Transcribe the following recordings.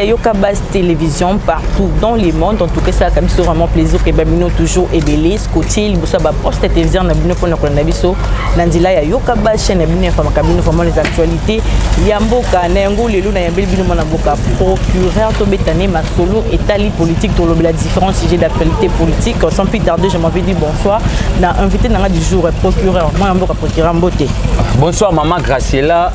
Yoka Base Télévision partout dans le monde. En tout cas, ça a vraiment plaisir que Babino toujours est belé. Scotty, il bosse à poste télévision, Nabino pour notre nabiso. Nandila ya Yoka Base chaîne Nabino fama cabine vraiment les actualités. Yamboka Nengo Lelo na Yambel Bino Manaboka procureur Tobetane Maxolo et tali politique pour le différents sujets d'actualité politique. Sans plus tarder, je m'avais dit bonsoir. Na invité dans du jour procureur. Moi Yamboka procureur Mbote. Bonsoir maman Graciela,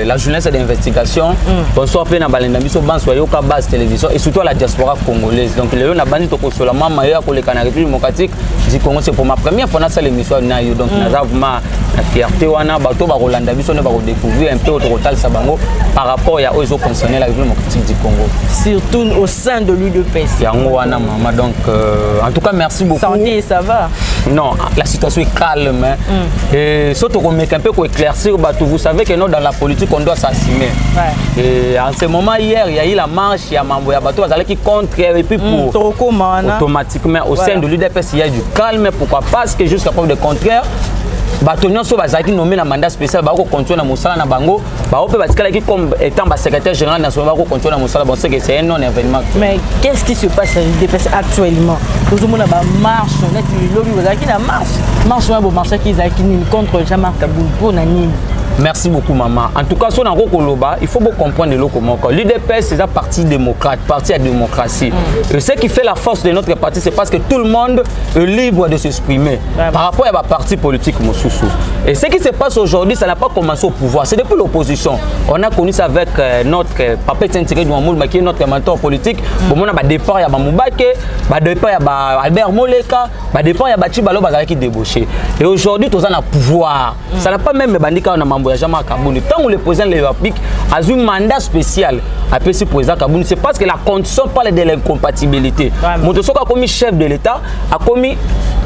la journaliste d'investigation. Bonsoir Pena Balendabiso Bonsoir Yoka Base Télévision et surtout à la diaspora congolaise. Donc le na bandi toko sur la maman ya ko le Canada République démocratique du Congo, c'est pour ma première fois dans cette émission na yo. Donc na vraiment la fierté wana bato ba Rolanda biso ne ba découvrir un peu au total sabango par rapport à aux concernés la République démocratique du Congo. Surtout au sein de l'UDPS. Yango wana maman, donc en tout cas merci beaucoup. Santé, ça va? Non, la situation est calme. Et surtout qu'on met un peu pour éclaircir, vous savez que nous dans la politique on doit s'assumer. Et en ce moment hier, il y a eu la marche, il y a Mamboya Bato qui contre et puis pour automatiquement au sein de l'UDPS il y a du calme. Pourquoi? Parce que jusqu'à preuve de contraire, Batonion so bazaki nommé un mandat spécial bako continuer na musala na bango ba ope batikala ki comme étant secrétaire général national bako continuer na musala bon c'est que c'est un non événement. Mais qu'est-ce qui se passe à l'UDPS actuellement? Tout le monde a marche, on est le lobby bazaki na marche bon marche qui zaki contre Jean-Marc Kaboul pour nani. Merci beaucoup maman. En tout cas, si on a un il faut comprendre le comment. L'UDPS c'est un parti démocrate, parti à la démocratie. Et ce qui fait la force de notre parti, c'est parce que tout le monde est libre de s'exprimer par rapport à la parti politique Moussoussou. Et ce qui se passe aujourd'hui, ça n'a pas commencé au pouvoir, c'est depuis l'opposition. On a connu ça avec notre papa Tintiré Douamoul, qui est notre mentor politique. Au moment où départ, il y a Moubake, départ, il y a Albert Moleka, départ, il y a Bachibalo qui débauché. Et aujourd'hui, tout ça a pouvoir. Ça n'a pas même bandit quand on a Jean-Marc Kaboul. Tant que le président de la République a eu un mandat spécial à le président Kaboul, c'est parce que la condition parle de l'incompatibilité. Motosoka a commis chef de l'État, a commis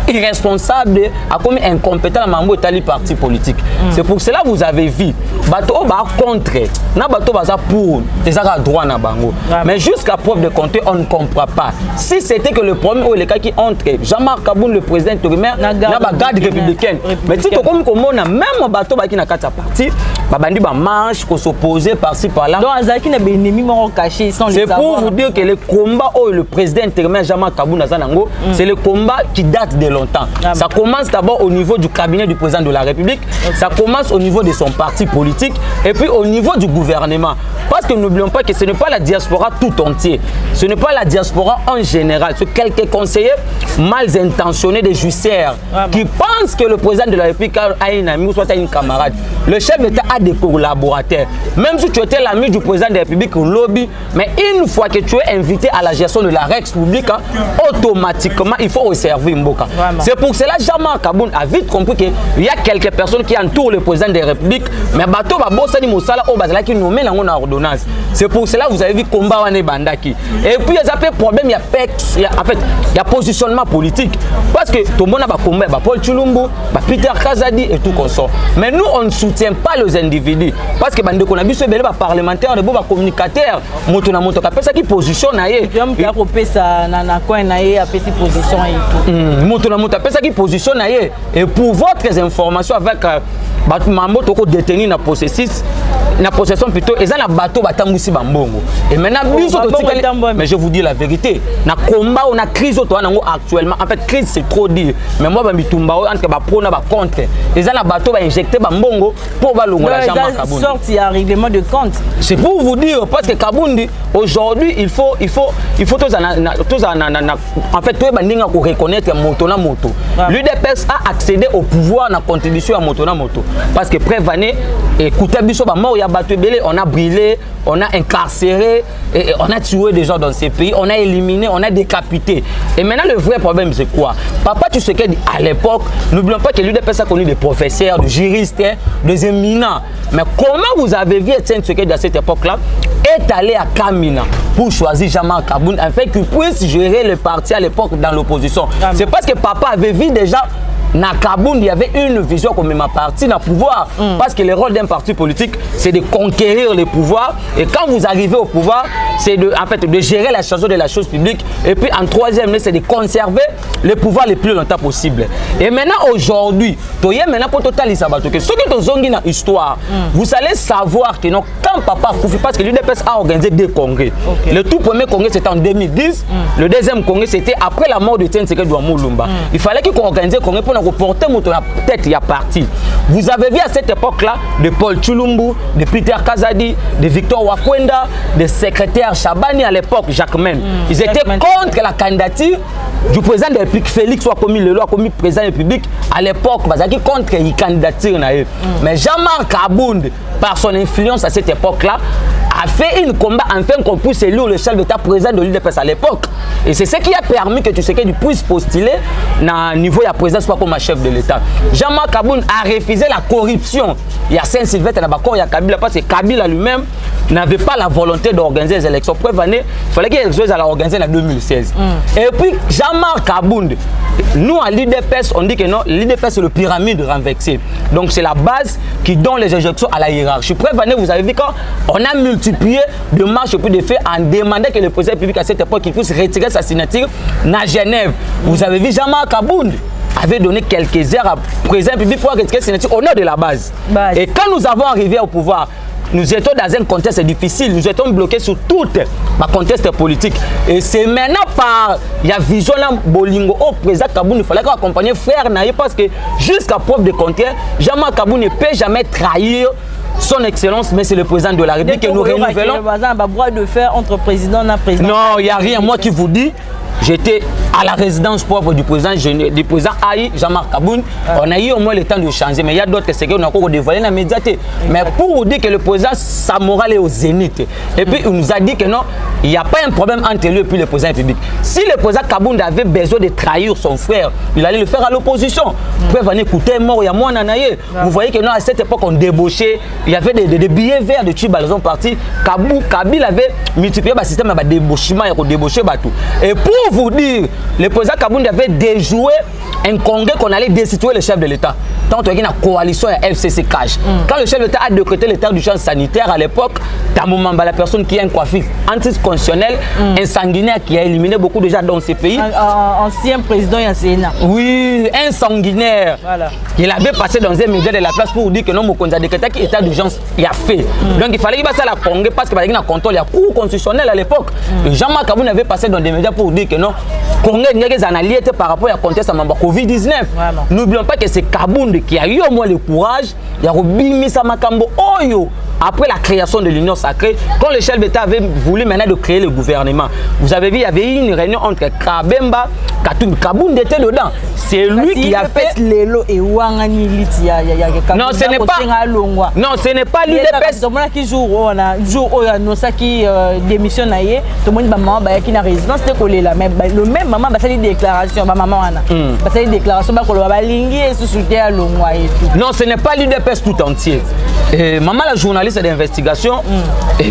irresponsable, a commis incompétent dans le Tali parti politique. C'est pour cela que vous avez vu, bateau va contre, na bateau va pour, des droit na bango. Mais jusqu'à preuve de compter, on ne comprend pas. Si c'était que le problème ou les cas qui entre Jean-Marc Kaboul, le président intérimaire, na garde républicaine. Mais si tu comme on a même bateau qui n'a qu'à parti, bandi ba marche pour s'opposer par-ci par-là. Donc Azaki n'a pas ennemi caché sans les c'est pour vous dire que le combat où le président intérimaire Jean-Marc Kaboul Nazanango, c'est le combat qui date de longtemps. Ça commence d'abord au niveau du cabinet du président de la République, ça commence au niveau de son parti politique et puis au niveau du gouvernement. Parce que n'oublions pas que ce n'est pas la diaspora tout entier, ce n'est pas la diaspora en général, c'est quelques conseillers mal intentionnés des juicières qui pensent que le président de la République a un ami ou soit une camarade. Le chef d'État a des collaborateurs. Même si tu étais l'ami du président de la République au lobby, mais une fois que tu es invité à la gestion de la Rex publique, automatiquement il faut servir Mboka. C'est pour cela que Jean-Marc Kaboul a vite compris qu'il y a quelques personnes qui entourent le président de la République, mais bateau va bosser ni Moussala au Bazala qui nomme en ordonnance. C'est pour cela que vous avez vu combat wane bandaki. Et puis il y a un problème, il y a positionnement politique. Parce que tout le monde a combat, Paul Chulumbu, Peter Kazadi et tout comme ça. Mais nous on ne soutient pas les individus. Parce que bande qu'on a vu ce bel parlementaire, de beaux communicateurs, motona ça qui positionne ailleurs. Il y a ça na coin ailleurs, petit position et tout. Motona ça qui positionne ailleurs. Et pour votre information avec Mambo toko détenu na possession plutôt et ça na bateau batambusi bambongo. Et maintenant mais je vous dis la vérité, na combat on a crise actuellement. En fait crise c'est trop dire. Mais moi bamitumba entre ba pro na ba contre. Et ça na bateau ba injecter bambongo pour ba longola Jean-Marc Kaboul. Sorti à règlement de compte. C'est pour vous dire parce que Kabundi aujourd'hui il faut tous en fait tout bandinga ko reconnaître moto na moto. L'UDPS a accédé au pouvoir na contribution à moto na moto parce que prévané écoutez biso ba mort ya bato belé, on a brûlé, on a incarcéré et on a tué des gens dans ces pays, on a éliminé, on a décapité. Et maintenant le vrai problème c'est quoi? Papa tu sais qu'à l'époque, n'oublions pas que l'UDPS a connu des professeurs, des juristes, des éminents. Mais comment vous avez vu Etienne Tshisekedi à cette époque-là est allé à Kamina pour choisir Jean-Marc Kaboul afin qu'il puisse gérer le parti à l'époque dans l'opposition? C'est parce que papa avait vu déjà na Kabound, il y avait une vision comme ma parti na pouvoir. Parce que le rôle d'un parti politique, c'est de conquérir le pouvoir. Et quand vous arrivez au pouvoir, c'est en fait, de gérer la chose de la chose publique. Et puis en troisième, c'est de conserver le pouvoir le plus longtemps possible. Et maintenant, aujourd'hui, maintenant pour total ce qui est dans histoire, vous allez savoir que non, quand papa Koufi, parce que l'UDPS a organisé deux congrès. Le tout premier congrès c'était en 2010, le deuxième congrès c'était après la mort de Tiens Tshisekedi Lumumba. Il fallait qu'il organise un congrès pour nous reporter la tête, il y a parti. Vous avez vu à cette époque-là de Paul Tshilumbu, de Peter Kazadi, de Victor Wakwenda, de secrétaire Chabani à l'époque, Jacques Men. Ils étaient contre la candidature du président de la République, Félix Ouakomi Lelo, comme président de la République à l'époque, ils étaient contre la candidature. Mais Jean-Marc Kabound, par son influence à cette époque-là, a fait un combat enfin qu'on puisse élire le chef d'État président de l'UDPS à l'époque. Et c'est ce qui a permis que Tshisekedi puisse postuler à niveau de la présidence soit comme chef de l'État. Jean-Marc Kabound a refusé la corruption. Il y a Saint-Sylvestre, il y a Kabila, parce que Kabila lui-même n'avait pas la volonté d'organiser les élections. Preuve année, il fallait qu'il y ait des choses à l'organiser en 2016. Et puis Jean-Marc Kabound, nous à l'UDPS, on dit que non, l'UDPS c'est le pyramide renversé. Donc c'est la base qui donne les injections à la hiérarchie. Preuve année, vous avez vu quand on a multiplié de marches et puis de faits en demandant que le président public à cette époque qu'il puisse retirer sa signature à Genève. Vous avez vu Jean-Marc Kabound avait donné quelques heures à président public pour retirer sa signature au nom de la base. Et quand nous avons arrivé au pouvoir, nous étions dans un contexte difficile, nous étions bloqués sur tout le contexte politique. Et c'est maintenant par la vision de Bolingo au président Kabound, il fallait accompagner frère Naïe parce que jusqu'à preuve de contraire, Jean-Marc Kabound ne peut jamais trahir son excellence, mais c'est le président de la République que nous renouvelons. Droit de faire entre président et président. Non, il n'y a rien. Moi qui vous dis, j'étais à la résidence propre du président Aïe, Jean-Marc Kabound. On a eu au moins le temps de changer, mais il y a d'autres secrets qu'on a encore dévoilés dans la médiaté. Mais pour vous dire que le président, sa morale est au zénith. Et puis il nous a dit que non, il n'y a pas un problème entre lui et puis le président public. Si le président Kabound avait besoin de trahir son frère, il allait le faire à l'opposition. Vous pouvez écouter mort, il y a moins nanaye. Vous voyez que non, à cette époque, on débauchait. Il y avait des billets verts de Tchiba, ils ont parti. Kabila avait multiplié le système de débauchement, il a débauché tout. Et pour vous dire, le président Kabound avait déjoué un congrès qu'on allait destituer le chef de l'État. Tant qu'il y a une coalition à FCC Cash. Quand le chef de l'État a décrété l'état d'urgence sanitaire à l'époque, Tamumamba, la personne qui a une coiffure anticonstitutionnelle, un sanguinaire qui a éliminé beaucoup de gens dans ces pays. Ancien président et Sénat. Oui, un sanguinaire. Voilà. Il avait passé dans un média de la place pour dire que non, Mokonzi a décrété que l'état d'urgence il a fait. Donc il fallait qu'il passe à la congrès parce qu'il y a un contrôle, il y a cour constitutionnel à l'époque. Jean-Marc Kabound avait passé dans des médias pour dire que non, Congrès n'y a des analyses par rapport à la contexte à Covid-19. N'oublions pas que c'est Kabound qui a eu au moins le courage, il y a Robimi Samakambo Oyo. Après la création de l'Union sacrée, quand le chef d'État avait voulu maintenant de créer le gouvernement, vous avez vu, il y avait eu une réunion entre Kabemba, Katumbi, Kabound était dedans. C'est lui qui a fait. Non, ce n'est pas. Non, ce n'est pas l'UDPS. Le même maman a fait des déclarations. Non, ce n'est pas l'UDPS tout entier. Maman la journaliste d'investigation,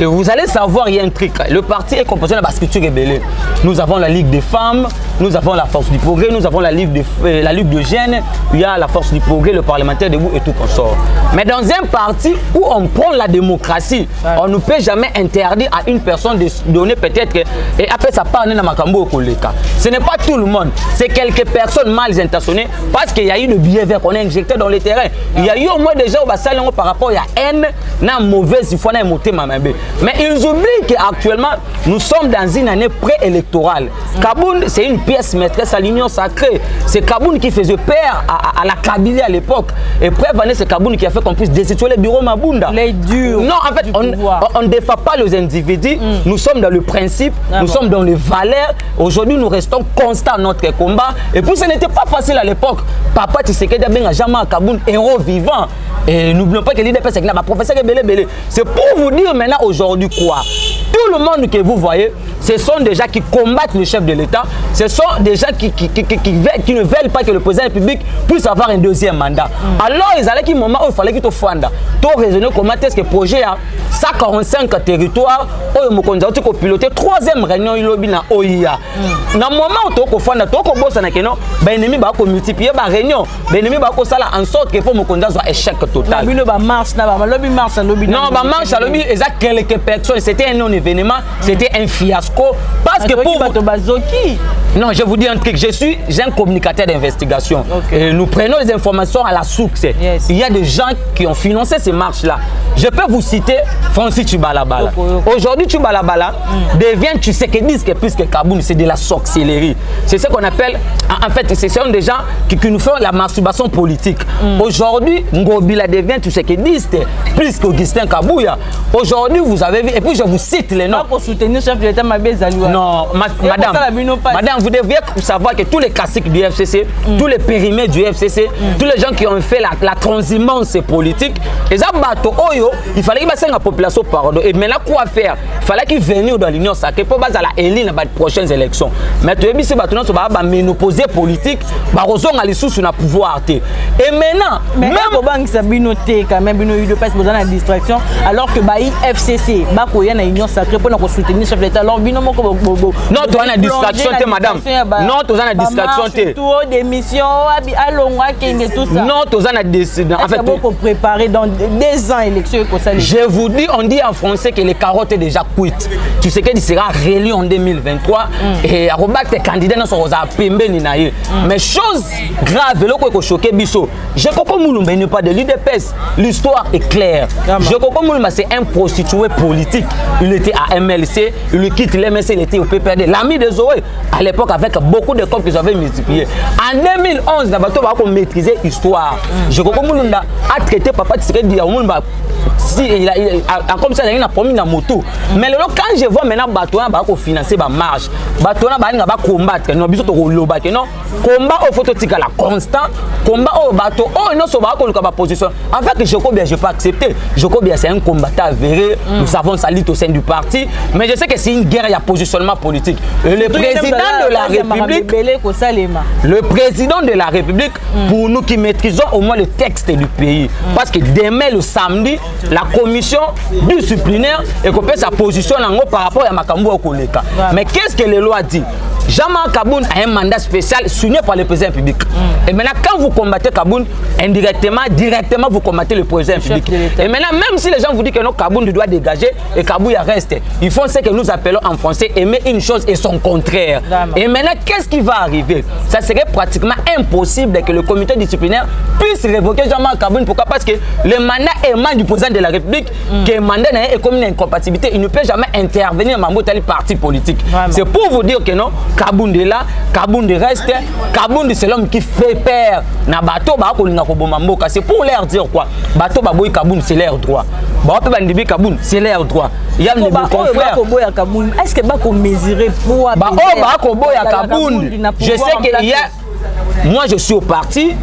vous allez savoir, il y a un truc. Le parti est composé de la structure rebelle. Nous avons la Ligue des femmes, nous avons la Force du Progrès, nous avons la Ligue de jeunes, il y a la Force du Progrès, le parlementaire debout et tout consort. Mais dans un parti où on prend la démocratie, on ne peut jamais interdire à une personne de donner peut-être, et après ça part dans Makambo au Koleka. Ce n'est pas tout le monde, c'est quelques personnes mal intentionnées parce qu'il y a eu le billet vert qu'on a injecté dans les terrains. Il y a eu au moins déjà au Bassalon par rapport à haine, na mauvaise il faut na moté mamembe. Mais ils oublient qu'actuellement nous sommes dans une année préélectorale. Kabound c'est une pièce maîtresse à l'Union sacrée. C'est Kabound qui faisait peur à la Kabylie à l'époque. Et preuve année c'est Kabound qui a fait qu'on puisse destituer le bureau Mabunda. Les durs. Non, en fait on ne défend pas les individus. Nous sommes dans le principe, nous sommes dans les valeurs. Aujourd'hui nous restons constants dans notre combat. Et puis ce n'était pas facile à l'époque. Papa Tshisekedi a jamais Kabound héros vivant. Et n'oublions pas que l'IDPS c'est professeur Belé. C'est pour vous dire maintenant aujourd'hui quoi. Tout le monde que vous voyez, ce sont des gens qui combattent le chef de l'État, ce sont des gens qui ne veulent pas que le président de la République puisse avoir un deuxième mandat. Alors, ils allaient un moment où il fallait qu'ils te fondent. Tu raisonner comment est-ce que le projet a 145 territoires, où il piloté 3e réunion na OIA. Dans le moment où tu as fondé, tu as bossé na l'ennemi va multiplier la réunion, l'ennemi va en sorte que pour me soit échec total. Non, marche, quelques personnes, c'était un non-événement, c'était un fiasco. Parce que pour non, je vous dis un truc, j'ai un communicateur d'investigation. Okay. Nous prenons les informations à la source. Yes. Il y a des gens qui ont financé ces marches-là. Je peux vous citer Francis Tchubalabala. Aujourd'hui, Tchubalabala devient, tu sais que disent que plus que Kaboun, c'est de la sorcellerie. C'est ce qu'on appelle, en fait, ce sont des gens qui nous font la masturbation politique. Aujourd'hui, Ngobila devient, tu sais que disent plus qu'Augustin Kabouya. Aujourd'hui, vous avez vu, et puis je vous cite les noms. Pour soutenir le chef de l'État, non, madame, vous devriez savoir que tous les classiques du FCC, tous les périmètres du FCC, tous les gens qui ont fait la transhumance politique, et ça, il fallait qu'il y ait la population pardon. Et maintenant, quoi faire? Il fallait qu'ils viennent dans l'Union sacrée pour baser la élire dans les prochaines élections. Mais tu as vu, c'est une ménopause politique, ils ont les sous sur le pouvoir. Et maintenant, même quand même, il y a une distraction, alors que le FCC, il y a une Union sacrée pour soutenir le chef de l'État. Non, tu as une distraction, madame. Non, tu as une distraction. Des missions, tout ça. Non, tu as une distraction. En fait, pour préparer dans 2 ans élections. Je vous dis, on dit en français que les carottes est déjà cuites. Tu sais qu'il sera réélu en 2023 et Arobat est candidat dans son rosa Pembe Ninaye. Mais chose grave, le ko choqué biso. Je comprends Moulumba n'est pas de l'UDPS. L'histoire est claire. Je comprends Moulumba c'est un prostitué politique. Il était à MLC, il quitte l'MLC, il était au PPRD. L'ami de Zoé à l'époque avec beaucoup de corps qu'ils avaient multipliés. En 2011, Nabato va maîtriser l'histoire. Je comprends Moulumba a traité papa Tshisekedi Moulumba. Si il a comme ça il a promis na moto. Mais quand je vois maintenant Batona va financer ba marche. Batona va combattre non biso to loba que non combat au photo tika la constant combat au bateau oh non so va ko ba position en fait je crois bien je pas accepter je crois bien c'est un combattant avéré nous savons sa lutte au sein du parti mais je sais que c'est une guerre il y a positionnement politique et le président de la République pour nous qui maîtrisons au moins le texte du pays parce que demain le samedi la commission disciplinaire et qu'on peut sa position par rapport à Makambo au Koleka. Mais qu'est-ce que les lois disent? Jean-Marc Kaboun a un mandat spécial signé par le président public. Et maintenant, quand vous combattez Kaboun, indirectement, directement, vous combattez le président public. Et maintenant, même si les gens vous disent que non, Kaboun doit dégager et Kabouya reste, ils font ce que nous appelons en français aimer une chose et son contraire. Et maintenant, qu'est-ce qui va arriver? Ça serait pratiquement impossible que le comité disciplinaire puisse révoquer Jean-Marc Kaboun. Pourquoi? Parce que le mandat émane du président de la République, que le mandat est comme une incompatibilité. Il ne peut jamais intervenir dans le parti politique. C'est pour vous dire que non, Kaboun de là, Kaboun de reste, Kaboun c'est l'homme qui fait peur. Na bateau c'est pour leur dire quoi? Bateau baboy Kaboun c'est leur droit. Bateau bandibi Kaboun c'est leur droit. Il y a des confrères. Est-ce que bako mesurer pour Kaboun? Je sais qu'il y a. Moi, je suis au parti,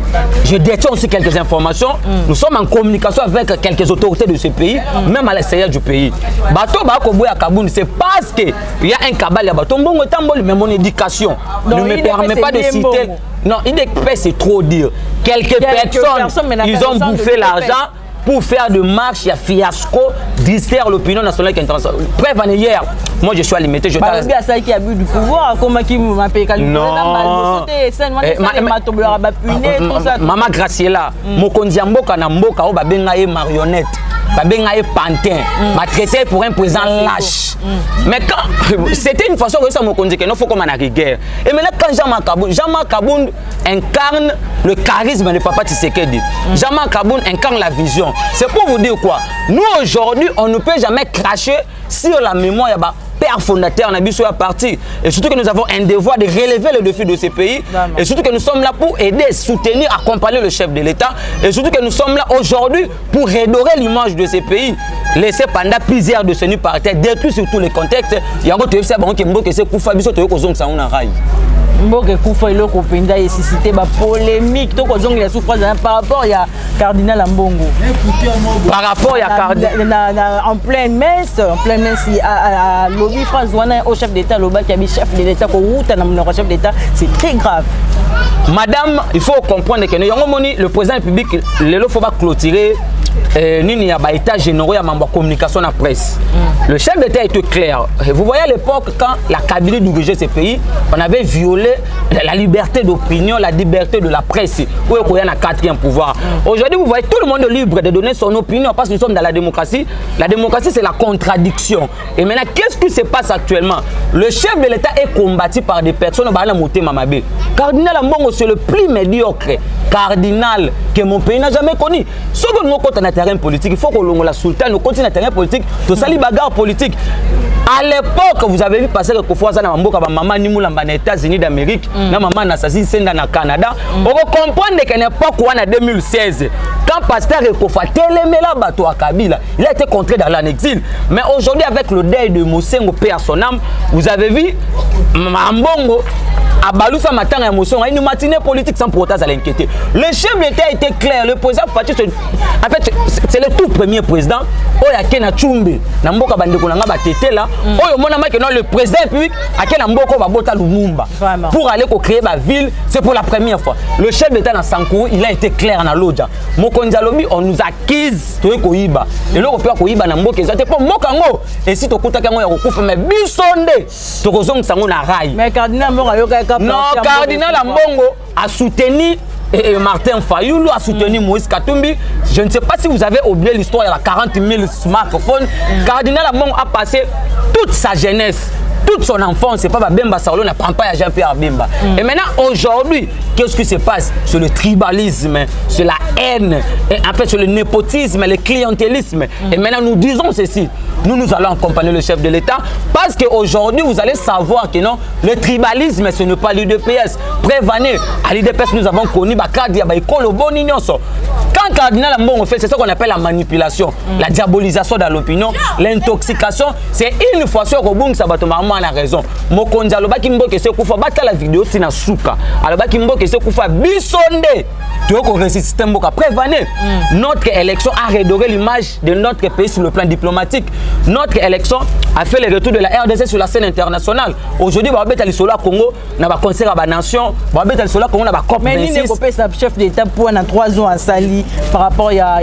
je détiens aussi quelques informations. Nous sommes en communication avec quelques autorités de ce pays, même à l'extérieur du pays. Bateau Bakoboy à Kaboun, c'est parce qu'il y a un cabal à Bateau. Mais mon éducation ne me permet pas de citer. Non, IDP, c'est trop dire. Quelques personnes, ils ont bouffé l'argent pour faire de marche, il y a fiasco, distraire l'opinion nationale et internationale. Preuve en hier, moi je suis alimité. Je ça qui a bu du pouvoir, comment qui m'a payé Maman Graciela, Mokondi Mboka na Mboka, o babenga e marionnette, babenga e pantin, m'a traité pour un président lâche. Mais quand c'était une façon que ça Mokondi que non faut comme on a guerre. Et maintenant quand Jean-Marc Kaboun incarne le charisme de Papa Tshisekedi. Jean-Marc Kaboun incarne la vision. C'est pour vous dire quoi? Nous aujourd'hui, on ne peut jamais cracher sur la mémoire de père fondateur, on a vu sur la partie. Et surtout que nous avons un devoir de relever le défi de ces pays. Et surtout que nous sommes là pour aider, soutenir, accompagner le chef de l'État. Et surtout que nous sommes là aujourd'hui pour redorer l'image de ces pays. Laissés pendant plusieurs décennies par terre, détruits sur tous les contextes. Il y a un autre qui est Mboke Koufa et l'autre Penda et suscité ba polémique to kozong la souffrance par rapport à cardinal Mbongo. Par rapport à cardinal en pleine messe à lobby France wana au chef d'état loba qui a chef de l'état ko wuta na mon chef d'état, c'est très grave. Madame, il faut comprendre que le président de la République, il faut pas clôturer il y a des états généraux, il y a de communication à la presse. Le chef d'État était clair. Vous voyez à l'époque, quand la Kabylie dirigeait ce pays, on avait violé la liberté d'opinion, la liberté de la presse. Où il y a un quatrième pouvoir. Aujourd'hui, vous voyez, tout le monde est libre de donner son opinion parce que nous sommes dans la démocratie. La démocratie, c'est la contradiction. Et maintenant, qu'est-ce qui se passe actuellement? Le chef de l'État est combattu par des personnes. Cardinal Mbongo, c'est le plus médiocre cardinal que mon pays n'a jamais connu. Ce que nous comptons dans le terrain politique, il faut que l'on la sultane, nous continuons dans le terrain politique, tout ça, les bagarres politiques. À l'époque, vous avez vu passer que fois ça na mboka ba maman ni mulamba na États-Unis d'Amérique, na maman na sasi senda na Canada. On comprendre qu'à l'époque où en 2016, quand pasteur Ekofa telemela bato à Kabila, il a été contré dans l'exil. Mais aujourd'hui avec le deuil de Mosengo père son âme, vous avez vu Mbongo à Balousa matin à émotion, une matinée politique sans pour autant l'inquiéter. Le chef d'État était clair, le président Fatou, en fait, c'est le tout premier président. Oya Kena Chumbe, Namboka Bandeko Nanga Batete là. Oyo mona que non le président public a Kena Mboko Babota Lumumba. Pour aller créer ma ville, c'est pour la première fois. Le chef d'État dans Sankourou, il a été clair dans l'Odja. Mokonzi Alobi, on nous acquise to Koyiba. Et là on peut Koyiba na Mboka, c'était pas Mokango. Et si to kutaka ngo ya kokufa mais bisonde, to kozong sango na rail. Mais cardinal Mbongo yoka non, cardinal Mbongo a soutenu Martin Fayoulou, a soutenu Moïse Katumbi. Je ne sais pas si vous avez oublié l'histoire, il y a 40 000 smartphones. Cardinal Mbongo a passé toute sa jeunesse, toute son enfance, c'est pas Bemba Saolo, n'a prend pas à Jean-Pierre Bemba. Et maintenant, aujourd'hui, qu'est-ce qui se passe? C'est le tribalisme, c'est la haine, et en fait, c'est le népotisme, le clientélisme. Et maintenant, nous disons ceci. Nous allons accompagner le chef de l'État parce qu'aujourd'hui, vous allez savoir que non, le tribalisme, ce n'est pas l'UDPS. Prévenez, à l'UDPS, nous avons connu quand Cardinal Mbongo fait, c'est ce qu'on appelle la manipulation, la diabolisation dans l'opinion, l'intoxication. C'est une fois sur Robung Sabatomama a raison. Mokonzi alobaki Mboke se kufa bata la vidéo tina suka. Alobaki Mboke se kufa bisonde. Tu veux résister Mboka prévenez. Notre élection a redoré l'image de notre pays sur le plan diplomatique. Notre élection a fait le retour de la RDC sur la scène internationale. Aujourd'hui, on va mettre les soldats Congo, on va concert à la nation, on va mettre les soldats Congo, on va COP26. Mais il n'est pas chef d'État pour 3 ans à Sali par rapport à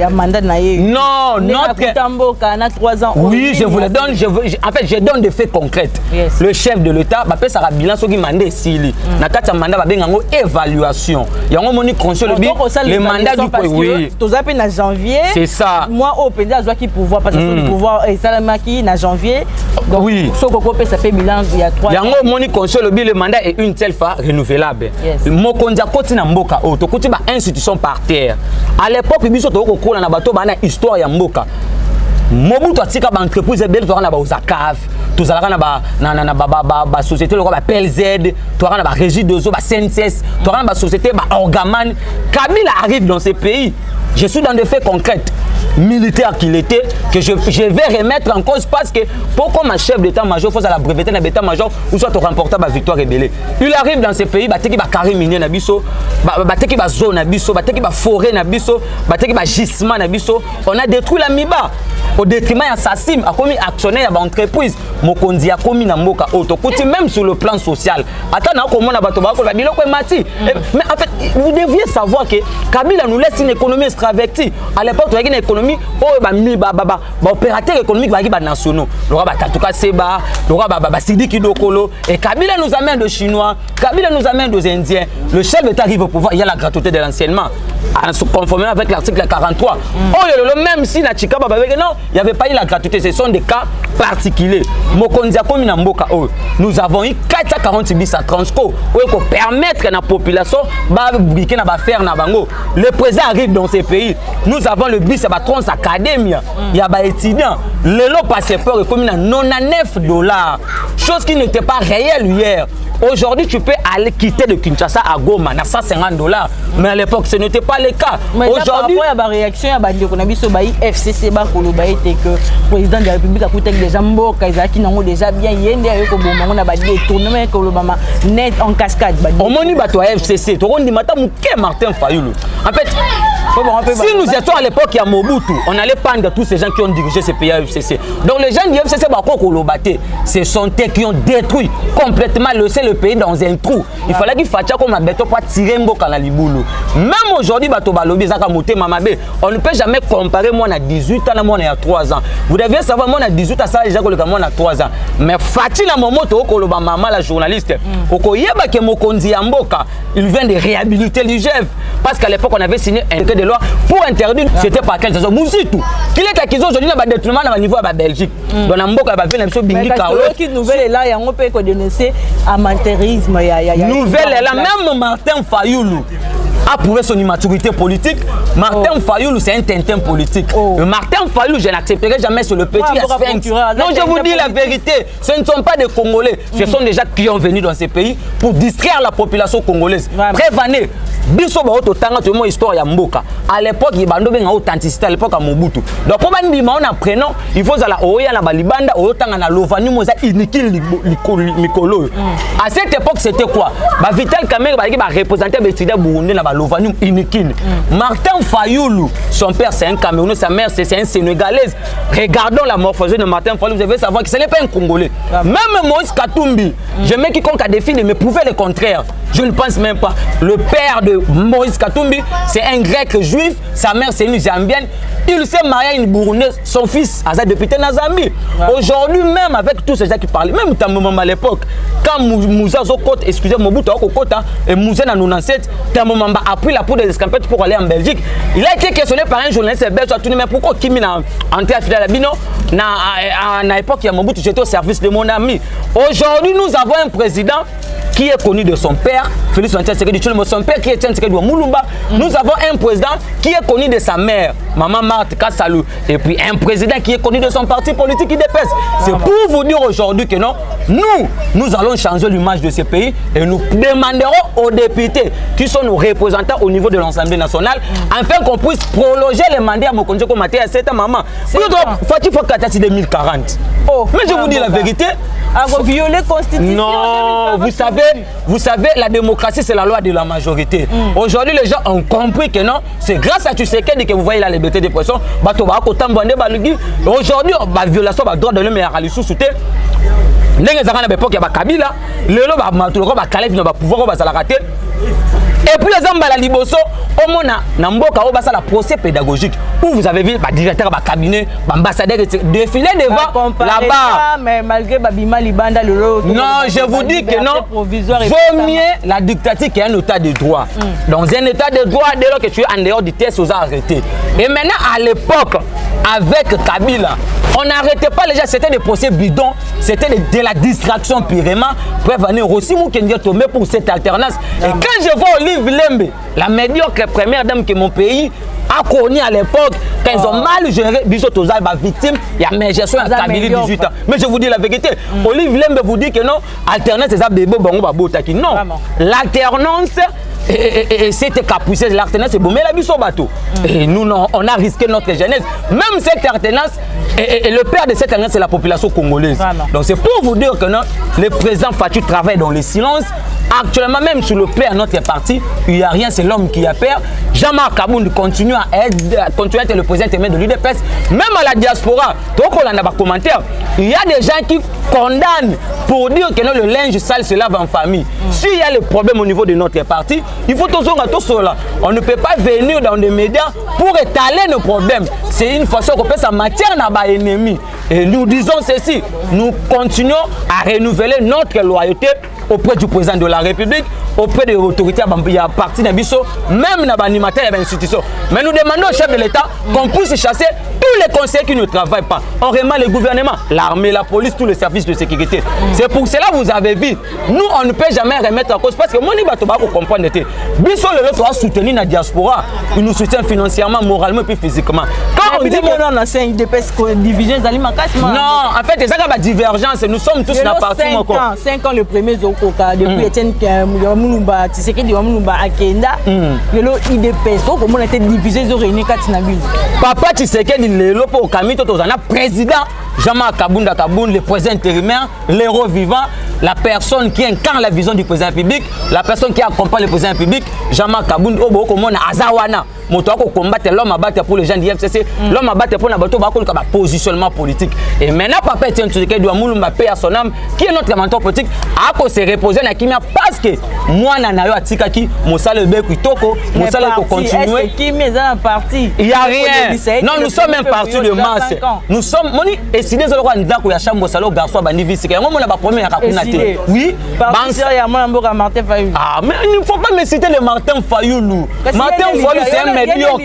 mandat naïe. Non, notre 3 ans. Oui, je vous le donne. En fait, je donne des faits concrets. Yes. Le chef de l'État, bah, ça bilan ce qui mandé Sili. Na kata mandat ba benga évaluation. Il y a un moni console le mandat du pays. Oui. Tous appels en janvier. C'est ça. Moi au Penda je vois qui pouvoir parce que le pouvoir et Salamaki en janvier. Donc oui. Ce qu'on ça fait bilan il y a 3 ans. Il y a un moni console le mandat est une seule fois renouvelable. Mokonza koti na mboka o to koti ba institution par terre. À l'époque biso to ko kola na bato ba na histoire ya mboka. Mobutu atika ba entreprise belle to na ba uzakaf. Tout ça na société le PLZ, tu as la régie de ba CNCS, tu as la société Orgaman. Kabila arrive dans ces pays. Je suis dans des faits concrets. Militaire qu'il était, que je vais remettre en cause parce que pourquoi ma chef d'état-major faut à la breveté d'un état-major ou soit remporter ma victoire rébellée. Il arrive dans ces pays, bateki ba carré minier na biso, bateki ba zone na biso, bateki ba forêt na biso, bateki ba gisement na biso. On a détruit la Miba au détriment ya Sassim, a commis actionnaire ba entreprise, Mokonzi a commis na mboka auto côté même sur le plan social. Attends na comment na bato ba ko ba biloko mati. Mais en fait, vous deviez savoir que Kabila nous laisse une économie extravertie. À l'époque, tu as une économie opérateur économique nationaux. Le roi Tatuka Seba, le roi Sidiki Dokolo. Et Kabila nous amène de Chinois, Kabila nous amène des Indiens. Le chef d'État arrive au pouvoir, il y a la gratuité de l'enseignement. Conformément avec l'article 43. Même si na Chikaba, non, il n'y avait pas eu la gratuité. Ce sont des cas particuliers. Mokonzi Akomi na Mboka, nous avons eu 440 bis à Transco pour permettre à la population de faire na bango. Le président arrive dans ces pays. Nous avons le bis à Trans Academia. Il y a des étudiants. Le lot passeport est comme $99. Chose qui n'était pas réelle hier. Aujourd'hui, tu peux aller quitter de Kinshasa à Goma à $150. Mais à l'époque, ce n'était pas pas le cas. Aujourd'hui, il y a des réactions, il y a des FCC, que le président de la République a coûté déjà déjà bien, il y a des tournements net en cascade. Au moment où FCC, tu as dit Martin Fayulu. En fait, si nous étions à l'époque, il y a Mobutu, on allait prendre tous ces gens qui ont dirigé ces pays à FCC. Donc les gens du FCC, ce sont eux qui ont détruit complètement le pays dans un trou. Il fallait qu'il fasse comme un béton pour tirer un bocal à l'Iboulou. Même aujourd'hui, on ne peut jamais comparer moi à 18 ans, moi à 3 ans. Vous devez savoir, moi à 18 ans, ça déjà que moi à 3 ans. Mais Fatih la Momoto, maman la journaliste, il vient de réhabiliter l'IGF. Parce qu'à l'époque, on avait signé un de loi pour interdire, c'était pas quelle chose. Moussitou, qu'il est accusé aujourd'hui d'un détournement à niveau de la Belgique. Dans la Mboka, il y a Bingi Carlos. Qui nouvelle là, il y a un peu de dénoncer amateurisme. Nouvelle là, même Martin Fayulu a prouvé son immaturité politique. Martin Fayulu, c'est un tintin politique. Martin Fayulu, je n'accepterai jamais sur le petit sphinx. Non, je vous dis la vérité. Ce ne sont pas des Congolais. Ce sont des gens qui ont venu dans ces pays pour distraire la population congolaise. Prévenez. Biso ba ototanga to mo histoire ya mboka. À l'époque, il y a une authenticité à l'époque à Mobutu. Donc, comme on dit, on apprenant, il faut la oya na balibanda, otanga na lovani moza inikili mikolo. À cette époque, c'était quoi? Ba Vital Kamerhe ba représenter Bétida Burundi na balovani inikili. Martin Fayulu, son père c'est un Camerounais, sa mère c'est un Sénégalaise. Regardons la morphologie de Martin Fayulu, vous devez savoir que ce n'est pas un Congolais. Même Moïse Katumbi, je mets quiconque a défini de me prouver le contraire. Je ne pense même pas. Le père de Moïse Katumbi, c'est un grec juif, sa mère c'est une zambienne. Il s'est marié à une burundaise, son fils a député dans Zambie. Aujourd'hui, même avec tous ces gens qui parlent, même Tamomamba à l'époque, quand Moussa Zokot, excusez Mobutu Okokota et Moussa en 97, Tamomamba a pris la poudre des escampettes pour aller en Belgique. Il a été questionné par un journaliste belge, mais pourquoi Kimi n'a entré à Fidel Abino? À l'époque, il y a Mobutu, j'étais au service de mon ami. Aujourd'hui, nous avons un président qui est connu de son père, Félix Antoine Tshisekedi Tshilombo, son père qui est Tshisekedi Moulumba. Nous avons un président qui est connu de sa mère, Maman Marthe Kassalou, et puis un président qui est connu de son parti politique IDPS. C'est pour vous dire aujourd'hui que non, nous allons changer l'image de ce pays et nous demanderons aux députés qui sont nos représentants au niveau de l'Assemblée nationale, afin qu'on puisse prolonger les mandats à Mokonjo Komaté à cette maman. Fatih Fakatasi 2040. Mais je vous dis la vérité. Violer la Constitution. Non, vous savez, la démocratie, c'est la loi de la majorité. Aujourd'hui, les gens ont compris que non, c'est grâce à Tshisekedi que vous voyez la liberté d'expression. Aujourd'hui, la violation du droit de l'homme est à l'issue. Et puis les hommes la liboso au mona namboka au basa la procès pédagogique où vous avez vu le directeur du cabinet, l'ambassadeur défiler devant là-bas. Mais malgré Babima Libanda le non, je vous dis que non. Vaut mieux la dictature qu'un état de droit. Dans un état de droit, dès lors que tu es en dehors du test, vous arrêtez. Et maintenant à l'époque avec Kabila, on n'arrêtait pas les gens, c'était des procès bidons, c'était de la distraction purement. Prévenir aussi mon Kenya tombé pour cette alternance. Et quand je vois Olive Lembe, la médiocre première dame que mon pays a connu à l'époque, quand ils ont mal géré, Bissot Tozal, victime, il y a mes gestions à Kabila 18 ans. Mais je vous dis la vérité, Olive Lembe vous dit que non, alternance c'est ça, bébé, bon, on va botter. Non, l'alternance. Et c'était capucé, l'alternance c'est bon, mais la biso bateau. Et nous, on a risqué notre jeunesse. Même cette alternance, et le père de cette alternance, c'est la population congolaise. Donc c'est pour vous dire que non, le président Fatou travaille dans le silence. Actuellement, même sur le plan de notre parti, il n'y a rien, c'est l'homme qui a peur. Jean-Marc Kabound continue à être le président de l'UDPS. Même à la diaspora, il y a des gens qui condamnent pour dire que non, le linge sale se lave en famille. S'il y a le problème au niveau de notre parti, il faut toujours tout cela. On ne peut pas venir dans des médias pour étaler nos problèmes. C'est une façon qu'on peut sa matière à nos ennemis. Et nous disons ceci, nous continuons à renouveler notre loyauté auprès du président de la République, auprès des autorités à partir de Bisso, même dans l'animateur et l'institution. Mais nous demandons au chef de l'État qu'on puisse chasser les conseillers qui ne travaillent pas, on remet le gouvernement, l'armée, la police, tous les services de sécurité. C'est pour cela que vous avez vu, nous on ne peut jamais remettre en cause parce que moi je ne comprendre. Biso le lot doit soutenir la diaspora, il nous soutient financièrement, moralement et puis physiquement. Quand on dit que on c'est une division non, en fait, c'est ça la divergence, nous sommes tous dans la partie 5 ans le premier Zokoka depuis Etienne Mulumba, Tshisekedi Mulumba Akenda, le IDPS, comment on était divisé sur réunion Katinabili. Papa Tshisekedi le lot pour Kamito Tozana président Jean-Marc Kabunda Kaboun, le président intérimaire, l'héros vivant, la personne qui incarne la vision du président public, la personne qui accompagne le président public, Jean-Marc Kaboun, Obokomona Azawana, Motoko combattre l'homme à battre pour les gens du FCC, l'homme à battre pour la bateau, positionnement politique. Et maintenant, Papa Etienne Tshisekedi doit Mulumba paix à son âme, qui est notre mentor politique, a se reposer dans Kimia parce que moi, Nanayo Atikaki, Moussa le Bekou Toko, Moussa le continuer. Il n'y a rien. Non, nous sommes un parti de masse. Nous sommes. Et si les autres ont dit qu'il y a chambre salo garçon bandivi c'est que on a pas premier à Kakunate. Oui. Ah mais il ne faut pas me citer le Martin Fayoulou. Martin Fayoulou c'est un médiocre.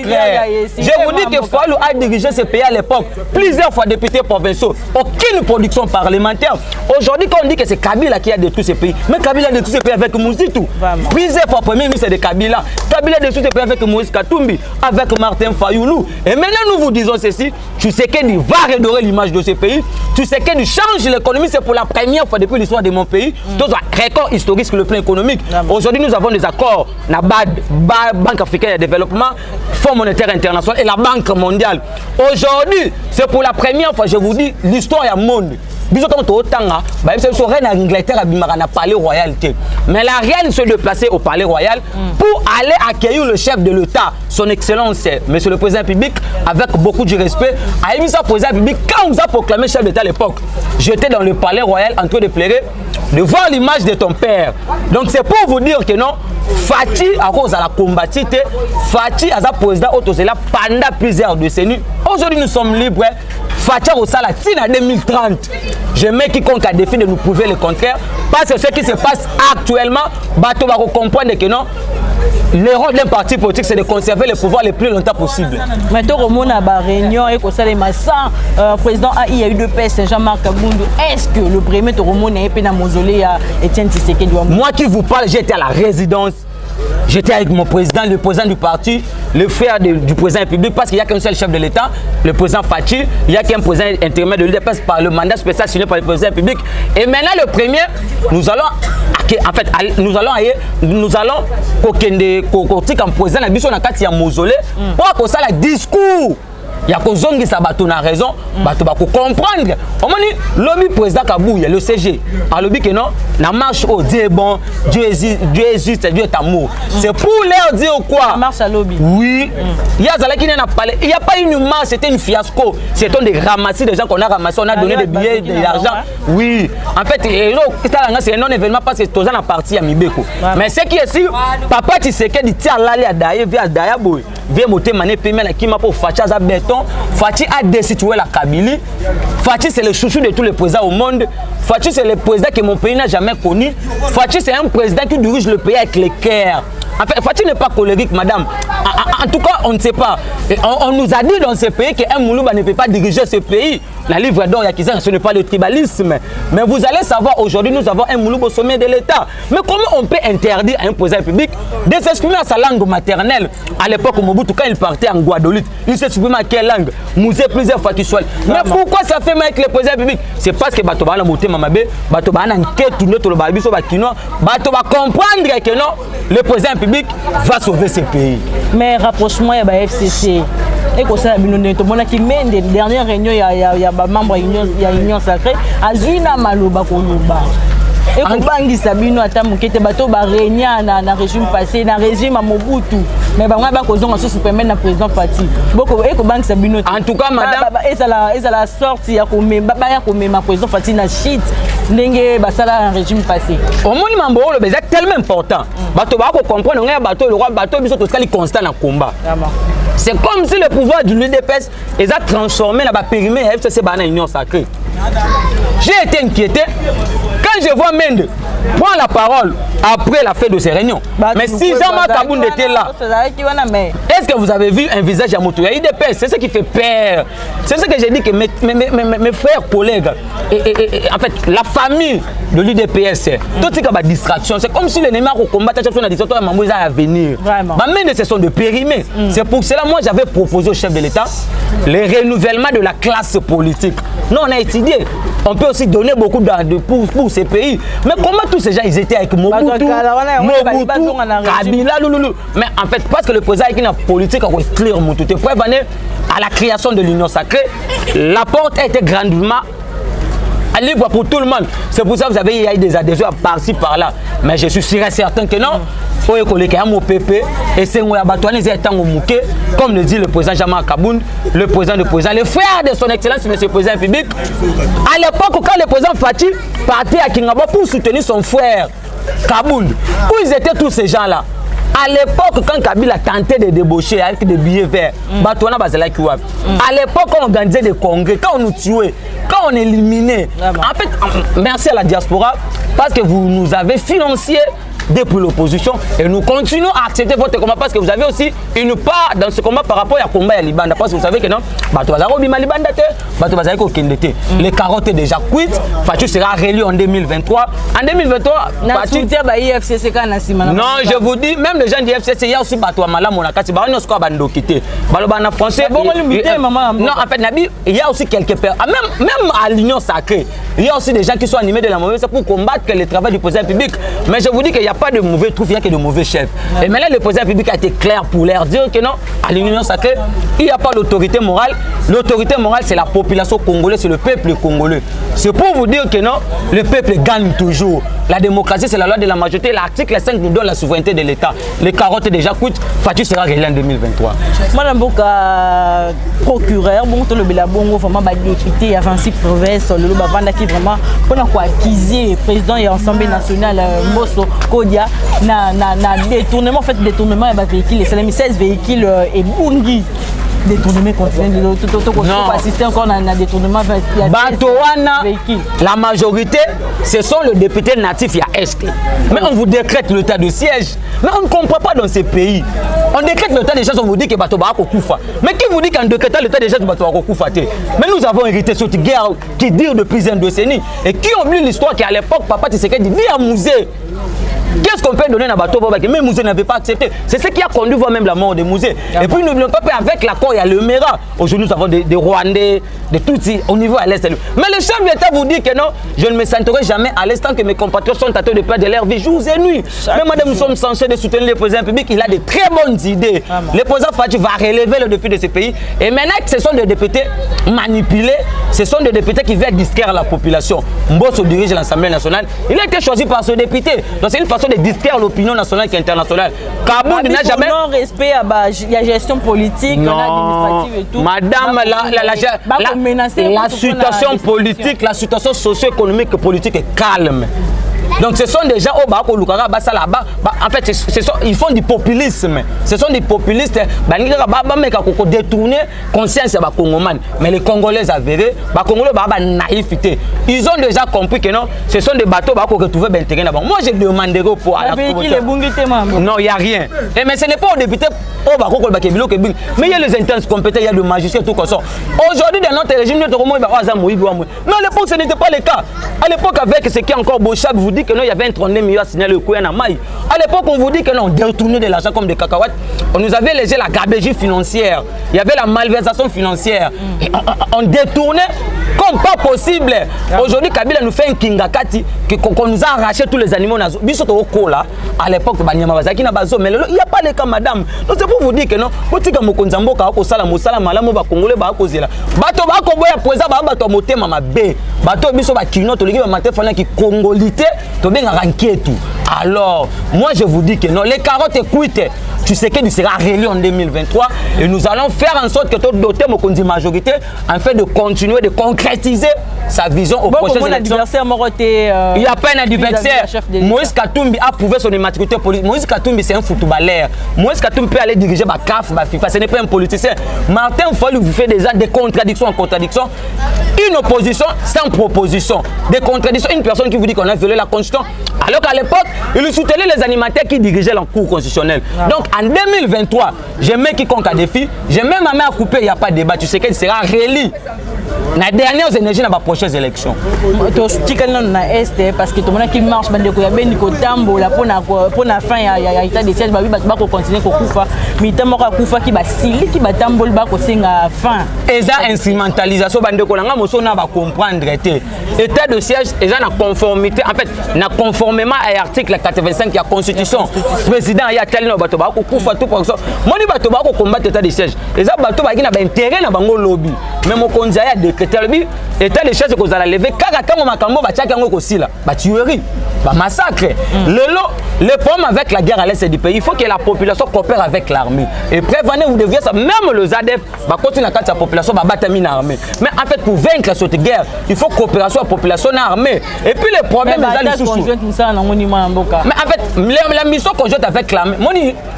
Je vous dis que Fayoulou a dirigé ce pays à l'époque plusieurs fois député provinciaux. Aucune production parlementaire. Aujourd'hui quand on dit que c'est Kabila qui a détruit ce pays, mais Kabila a détruit ce pays avec Mouzitou. Plusieurs fois premier ministre de Kabila. Kabila a détruit ce pays avec Moïse Katumbi, avec Martin Fayoulou. Et maintenant nous vous disons ceci, tu sais qu'il va redorer l'image de ce pays. Tu sais qu'il change l'économie, c'est pour la première fois depuis l'histoire de mon pays. Donc un record historique sur le plan économique. Aujourd'hui nous avons des accords, la BAD, Banque africaine de développement, Fonds monétaire international et la Banque mondiale. Aujourd'hui, c'est pour la première fois, je vous dis, l'histoire est monde. Bisous comme tout temps, c'est reine d'Angleterre à Palais Royal. Mais la reine se déplaçait au Palais Royal pour aller accueillir le chef de l'État, son Excellence, Monsieur le Président public, avec beaucoup de respect. A émis sa Président public quand on vous a proclamé chef d'État à l'époque. J'étais dans le Palais Royal en train de pleurer, de voir l'image de ton père. Donc c'est pour vous dire que non, Fati à cause de la combattue, Fati à sa président autosela pendant plusieurs décennies. Aujourd'hui nous sommes libres. Fati au Salatine en 2030. Je mets quiconque a défi de nous prouver le contraire. Parce que ce qui se passe actuellement, Bato va comprendre que non. Le rôle d'un parti politique, c'est de conserver le pouvoir le plus longtemps possible. Maintenant, on a une réunion et le président AI a eu deux PS, Jean-Marc Kabundu. Est-ce que le premier Toromon est dans le mausolée à Etienne Tshisekedi? Moi qui vous parle, j'étais à la résidence. J'étais avec mon président, le président du parti, le frère du président public, parce qu'il n'y a qu'un seul chef de l'État, le président Fati, il n'y a qu'un président intérimaire de l'UDPS par le mandat spécial signé par le président public. Et maintenant, le premier, nous allons comme président la biso na kati ya mausolée pour que ça la discours. Il y a que ça bateau na raison, bateau va comprendre. On dit l'homme président Kabouya, le CG, a lobby que non, la marche au Dieu est bon, Dieu est juste, Dieu est amour. C'est pour leur dire quoi? La marche à lobby. Oui. Il y a Zala qui n'a pas parlé. Il n'y a pas une marche, c'était une fiasco. C'était des ramassis des gens qu'on a ramassés, on a donné des billets, de l'argent. Oui. En fait, c'est un non-événement parce que tout ça a parti à Mibeko. Mais ce qui est sûr, Papa Tshisekedi dit à l'aller à Daïe, via Dayaboy, via Moté Mané Pimena qui m'a pour Fachaza béton. Fati a destitué la Kabylie. Fati c'est le chouchou de tous les présidents au monde. Fati c'est le président que mon pays n'a jamais connu. Fati c'est un président qui dirige le pays avec le cœur. En fait, Fati n'est pas colérique, madame. En tout cas, on ne sait pas. On nous a dit dans ce pays qu'un Moulouba ne peut pas diriger ce pays. La livre d'or, ce n'est pas le tribalisme. Mais vous allez savoir, aujourd'hui, nous avons un Moulouba au sommet de l'État. Mais comment on peut interdire à un président public de s'exprimer à sa langue maternelle? À l'époque, Mobutu, quand il partait en Guadeloupe, il s'exprimait à quelle langue? Mousé plusieurs fois qu'il soit. Mais pourquoi ça fait mal avec le président public? C'est parce que Bato va monter Mamabé, Bato va enquête, tout le babiso va comprendre que non, le président public va sauver ce pays. Mais rapprochement, il y a FCC. Et que ça, qui mène des dernières réunions, il y a membre de l'Union sacrée, Azuna Maloba Koluba. Et que Bangi Sabino Atamukete Bato ba régna na régime passé, na régime à Mobutu. Mais ba nga ba kozonga so superman na président Fati. Boko et que Bangi Sabino. En tout cas, madame, et la sortie ya ko memba ba ya ko mema président Fati na shit. Ndenge ba sala un régime passé. Au monde mambo le c'est tellement important. Bato ba ko comprendre nga bato le roi bato biso to skali constant na combat. C'est comme si le pouvoir de l'UDPS les a transformé dans le périmètre FCC dans l'Union sacrée. J'ai été inquiété quand je vois Mende prend la parole après la fin de ces réunions. Mais si Jean-Marc Kabound était là, est-ce que vous avez vu un visage à Moto? Il y a eu des peurs, c'est ce qui fait peur. C'est ce que j'ai dit que mes frères, collègues, en fait, la famille de l'UDPS, tout ce qui est distraction, c'est comme si l'ennemi au combat, on a dit que Mamouza à venir. Mais ce sont de périmés. C'est pour cela, moi, j'avais proposé au chef de l'État le renouvellement de la classe politique. Non, on a étudié. On peut aussi donner beaucoup pour ces pays. Mais comment tous ces gens, ils étaient avec Mobutu, Kabila, Louloulou. Mais en fait, parce que le président qui a une politique a clair Mobutu. Tu peux venir à la création de l'Union sacrée. La porte a été grandement libre pour tout le monde. C'est pour ça que vous avez eu des adhésions par-ci, par-là. Mais je suis sûr et certain que non. Comme le dit le président Jean-Marc Kabound, le président, le frère de son excellence, M. le président public. À l'époque, quand le président Fati partait à Kingaba pour soutenir son frère Kabound, où ils étaient tous ces gens-là? À l'époque, quand Kabila tentait de débaucher avec des billets verts, à l'époque, quand on organisait des congrès, quand on nous tuait, quand on éliminait, en fait, merci à la diaspora, parce que vous nous avez financé depuis l'opposition et nous continuons à accepter votre combat parce que vous avez aussi une part dans ce combat par rapport à combat à Libanda parce que vous savez que non, les carottes est déjà cuites. Fatou sera réélu en 2023. En 2023, non, je vous dis, même les gens du FCC, il y a aussi Bato Amala Monakati, Baron Squad Bandokité, Balobana français. Non, en fait, Nabi, il y a aussi quelques pères. Même à l'Union sacrée, il y a aussi des gens qui sont animés de la mauvaise pour combattre le travail du président public. Mais je vous dis qu'il n'y a pas de mauvais trous, il n'y a que de mauvais chefs. Et maintenant, le président public a été clair pour leur dire que non, à l'Union sacrée, il n'y a pas l'autorité morale. L'autorité morale, c'est la population congolaise, c'est le peuple congolais. C'est pour vous dire que non, le peuple gagne toujours. La démocratie, c'est la loi de la majorité. L'article 5 nous donne la souveraineté de l'État. Les carottes déjà coûtent. Fatou sera réglé en 2023. Madame Boka, procureur, bon, le Belabongo, vraiment, député, avancé province, le Lubavanda qui vraiment, pour acquiser président et Assemblée nationale, Mbosso, Kodia, na détournement, en fait, détournement, il y a des véhicules, c'est 16 véhicules et Bungi. Détournement continu, tout assister encore à un détournement. Batoana, la majorité, ce sont les députés natifs à Est. Mais on vous décrète l'état de siège. Mais on ne comprend pas dans ces pays. On décrète l'état de siège, on vous dit que Bato Barako Koufa. Mais qui vous dit qu'en décrétant l'état de siège, Bato Barako Koufa? Mais nous avons hérité cette guerre qui dure depuis une décennie. Et qui oublie l'histoire qu'à l'époque, Papa Tshisekedi dit à Mouzé. Qu'est-ce qu'on peut donner à Bato Boba que même Mouzé n'avait pas accepté? C'est ce qui a conduit même la mort de Mouzé. Et puis n'oublions pas qu'avec l'accord, il y a le Mera. Aujourd'hui, nous avons des Rwandais, des Tutsis au niveau à l'Est. Mais le chef d'État vous dit que non, je ne me sentirai jamais à l'est tant que mes compatriotes sont atteints de perdre de leur vie jour et nuit. Mais madame, nous sommes censés de soutenir le président public. Il a de très bonnes idées. Le président Fati va relever le défi de ce pays. Et maintenant, ce sont des députés manipulés. Ce sont des députés qui veulent distraire la population. Mbosso dirige l'Assemblée nationale. Il a été choisi par ce député. Donc c'est une façon de distraire l'opinion nationale et internationale. Kabound n'a jamais... non-respect à la gestion politique, administrative et tout. Madame, la situation politique, la situation socio-économique et politique est calme. Donc ce sont des gens au bas là-bas. En fait, ils font du populisme. Ce sont des populistes. Ils détourner conscience des Congolais. Mais les Congolais avérés, les Congolais naïveté. Ils ont déjà compris que non, ce sont des bateaux qui retrouvent bien terrain. Moi, je demanderai pour à la non, il n'y a rien. Mais ce n'est pas au député. Mais il y a les intenses compétents, il y a le magistrat et tout comme ça. Aujourd'hui, dans notre régime, mais à l'époque, ce n'était pas le cas. À l'époque, avec ce qui est encore Bochab, vous dit que non, il y avait un 32 millions à signaler le Kouya Maï. À l'époque, on vous dit que non, on détournait de l'argent comme des cacahuètes. On nous avait laissé la gabegie financière. Il y avait la malversation financière. Et on détournait comme pas possible. Aujourd'hui, Kabila nous fait un kingakati qu'on nous a arraché tous les animaux. À l'époque, mais il n'y a pas les cas, madame. Donc c'est pour vous dire que non, alors, moi je vous dis que non, les carottes cuites, Tshisekedi sera réélu en 2023 et nous allons faire en sorte que tout doté mokonzi majorité afin de continuer de concrétiser sa vision aux prochaines élections. Il n'y a pas un adversaire. Moïse Katumbi a prouvé son immaturité politique. Moïse Katumbi c'est un footballeur. Moïse Katumbi peut aller diriger la CAF, la FIFA. Ce n'est pas un politicien. Martin Fayulu vous fait déjà des contradictions en contradiction. Une opposition sans proposition. Des contradictions. Une personne qui vous dit qu'on a violé la Constitution. Alors qu'à l'époque, il soutenait les animateurs qui dirigeaient la Cour constitutionnelle. Donc en 2023, je mets quiconque à défi. Je mets ma main à couper, il n'y a pas de débat. Tu sais qu'elle sera réélu. La dernière énergie dans les prochaines élections. Parce que tout le monde qui marche, il y a des tambo pour la fin, il y a état de siège, il va continuer à couper. Mais il y a qui va sili, qui va tambo, il va fin. Et ça, instrumentalisation, on va comprendre. État de siège, et ça, conformité, en fait, conformément à l'article 85 de la Constitution. Le président, il y a tel nombre de couper tout pour ça. Moi, je vais combattre l'état de siège. Et ça, il y a intérêt dans le lobby. Mais mon conseil a décrété le but, état de siège que vous allez lever, car quand on va tchaker aussi là, tuerie, massacre. Le problème avec la guerre à l'est du pays, il faut que la population coopère avec l'armée. Et prévenez, vous deviez ça, même le ZADF va continuer à la population va battre une armée. Mais en fait, pour vaincre cette guerre, il faut coopération à la population armée. Et puis le problème est là. Mais en fait, la mission conjointe avec l'armée,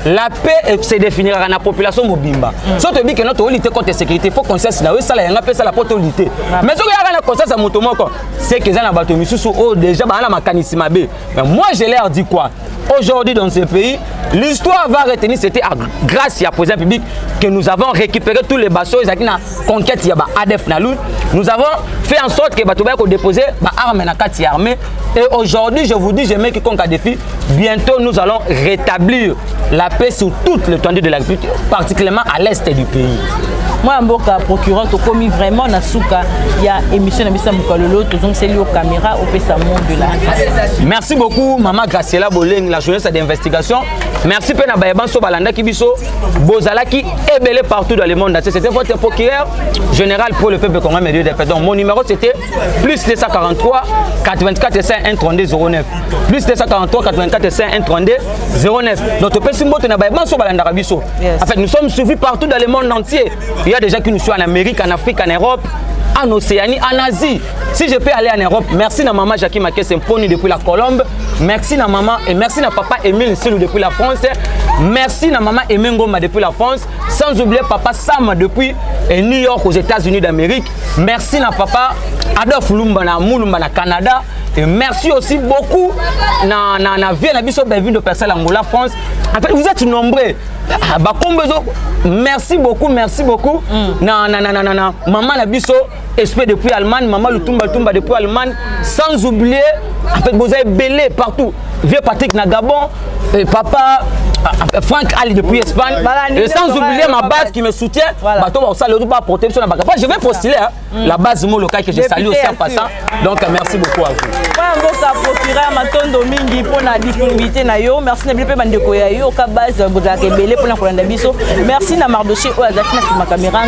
la paix se définira dans la population mobimba. Si on te dit que notre lutte contre la sécurité, il faut qu'on cesse là, ça la paix, ça la porte lutter. Mais si on a la conscience à Motomoko, c'est que ça n'a pas de mission déjà, mais moi je leur dis quoi? Aujourd'hui dans ce pays, l'histoire va retenir, c'était grâce à président public que nous avons récupéré tous les bateaux et la conquête il ADF Naloud. Nous avons fait en sorte que les bateaux déposer armes dans la armée. Et aujourd'hui, je vous dis, je mets quiconque à défi, bientôt nous allons rétablir la paix sur toute l'étendue de la République, particulièrement à l'est du pays. Moi, en tant que procureur, tu as commis vraiment dans Souka. Il y a émission de Missa Moukalolo, tu as une caméra au Pessamon de la. Merci beaucoup, Maman Graciela Boleng, la journaliste d'investigation. Merci Pena Bayaban Sobalanda Kibiso, Bozala qui est belé partout dans le monde. C'était votre procureur général pour le peuple congolais Médio de Pédon. Mon numéro c'était plus 243 84 5 132 09. Plus 243 84 5 132 09. Notre petit mot na Bayaban Sobalanda Kibiso. En fait, nous sommes suivis partout dans le monde entier. Il y a des gens qui nous suivent en Amérique, en Afrique, en Europe, en Océanie, en Asie. Si je peux aller en Europe, merci à maman Jackie Maké Semponi depuis la Colombe. Merci à maman et merci à papa Emile Silou depuis la France. Merci à maman Emengoma depuis la France. Sans oublier papa Sam depuis New York aux États-Unis d'Amérique. Merci à papa Adolphe Lumba na Moulumba na Canada. Et merci aussi beaucoup na vie na biso de personnes Angola France. En fait, vous êtes nombreux. Merci beaucoup, merci beaucoup. Maman Nabiso, esprit depuis Allemagne, maman Lutumba depuis Allemagne, sans oublier, en fait, vous avez belé partout. Vieux Patrick Nagabon, papa Franck Ali depuis Espagne, et sans oublier ma base qui me soutient. Je vais postuler la base locale que je salue aussi en passant. Donc merci beaucoup à vous. Merci na Mardoché, merci na caméra,